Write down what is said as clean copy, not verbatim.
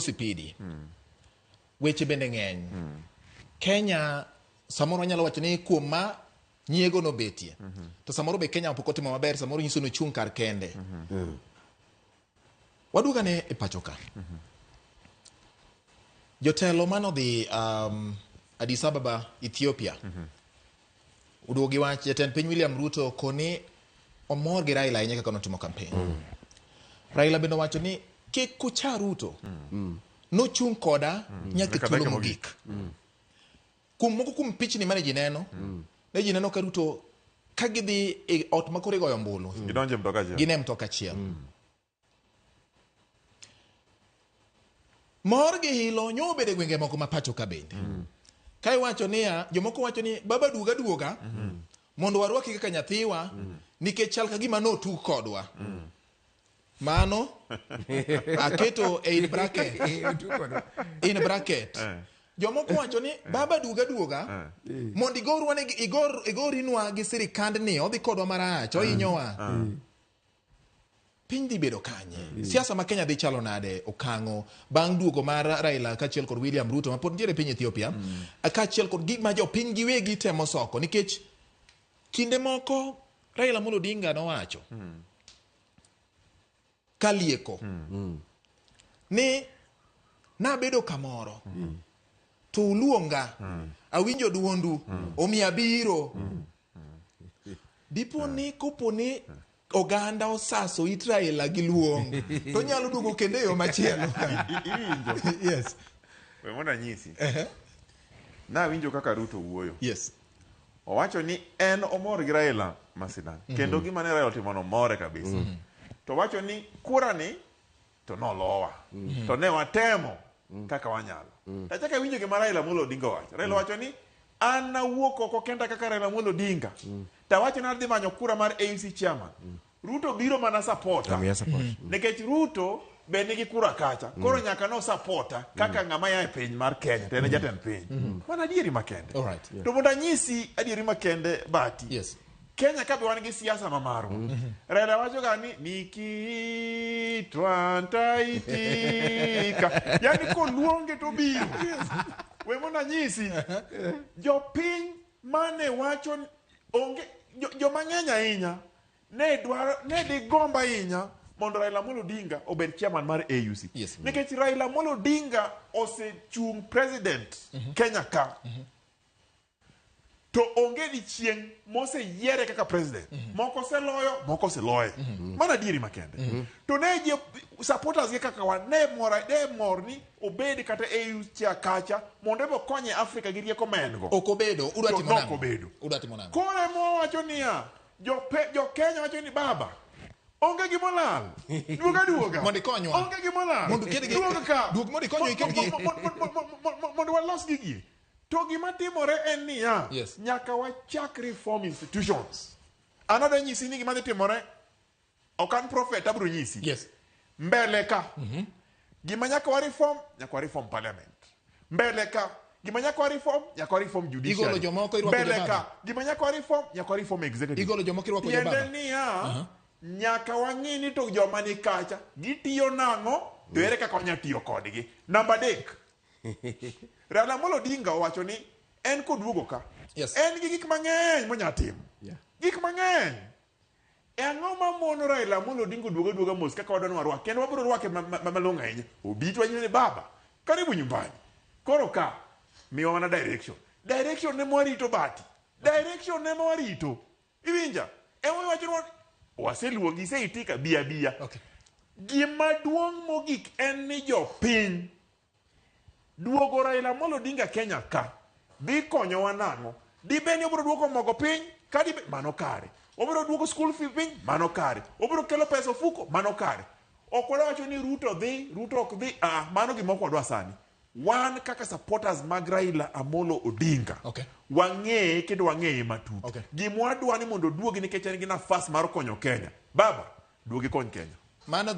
sipidi weche bende ng'eny Kenya samoro nyalo wacho ni kuom ma nyiego no betie to samoro be Kenya pok otimo maber samoro nyiso no chung kar kende waduga ne e pacho ka jotelo manodhi Addis Ababa Ethiopia uduogi wach jatend piny William Ruto koni omor gi Raila ahinya kaka notimo campaign Raila bende wacho ni kik kucha Ruto nochung koda nyaka thuolo mogik kum moko kum pichni mane ji neno ne ji neno ka Ruto ka gidhi e ot makore goyo ombulu gidonje mtoka achiel gine mtoka achiel mor gi hilo nyobede gwenge moko mapacho ka bende kai wacho niya jomoko wacho ni baba duoga mondo warwaki kaka nyathiwa nikech chal ka gima no tu kodwa mano aketo in bracket jomoko wacho ni baba duoga mondo igorinwa gi sirikand ni odhi kodwa marach ohinyowa piny dhi bedo kanye siasa ma Kenya dhi chalo nade okango bang' duogo mar Raila kachiel kod William Ruto ma pod nitiere piny Ethiopia kachiel kod gik ma jopiny giwegi temo soko nikech kinde moko Raila Amolo Odinga nowacho kalieko ni nabedo kamoro to uluonga awinjo duondu omiya biro dipo ni kopo ni oganda osaso it Raila gi luong to nyalo duogo kendo yo machielo iwinjo yes we mona nyisi na winjo kaka Ruto wuoyo yes owacho ni en omor gi Raila masidan kendo gima ne Raila otimo more kabisa to wacho ni kura ni to nolowa to ne watemo kaka wanyalo tachaka winjo gima Raila Amolo Odinga wacho Raila wacho ni an nawuok oko kenda kaka Raila Amolo Odinga tawacho na dhi manyo kura mar AUC chairman Ruto biro mana supporta nikech Ruto be nigi kura kacha koro nyaka no supporta kaka ng'ama ya e piny mar Kenya tene jatend piny mana adieri makende to mondo anyisi adieri makende bati yes Kenya ka be wan gi siasa mamaru Raila wacho ga ni nikitwantaitika yani ko luonge to biro we mondo anyisi jopiny mane wacho onge jo mang'eny ahinya ne di gomba ahinya mondo Raila Amolo Odinga obed chairman mar AUC nikech Raila Amolo Odinga osechung president Kenya ka to onge di chieng mose yiere kaka president moko se loye mana dieri makende to ne je supporters ge kaka wan ne mor ni obed kata AU cha kacha mondo be konye Afrika gi rieko mengo okobedo udwatimo nang'o kore mo wacho niya jo Kenya wacho ni baba onge gimolal duoga mondo ikonywa onge gimolal mondo kede duog mondo ikonyo ikegi mondo walos gigi to gima timore en niya nyaka wachak reform institutions another nyisi ni gima dhi timore okan prophet abro nyisi mbele ka gima nyaka wa reform parliament mbele ka gima nyaka wa reform judiciary igolo jomoko irwako mbele ka gima nyaka wa reform executive igolo jomoko irwako jobaba yende niya nyaka wang'ini to joma ni kacha gitiyo nang'o to ere kaka wanya tiyo kodgi namba 3 Raila Amolo Odinga owacho ni en koduogo ka en gi gik mang'eny monya timo gik mang'eny ang'o mamono Raila Amolo Odinga duoga mos kaka wadwa warwake kendo wabiro rwake malong'o ahinya obitwa nyine baba karibu nyumbani koro ka miwa mana direction ne mwarito bati direction ne mwarito iwinja wacho waseluongi seitika bia gima duong' mogik en ni jopiny duogo Raila Amolo Odinga Kenya ka dhi konyowa nang'o dibeni obiro duoko mogo piny ka mano kare obiro duoko school fee piny mano kare obiro kelo pesa ofuko mano kare ok wacho ni Ruto ok dhi mano gimoko wadwa sani wan kaka supporters mag Raila Amolo Odinga wang'eye kendo wang'eye matut gima wadwa ni mondo duogi nikech en gi nafas mar konyo Kenya baba duogi kony Kenya mano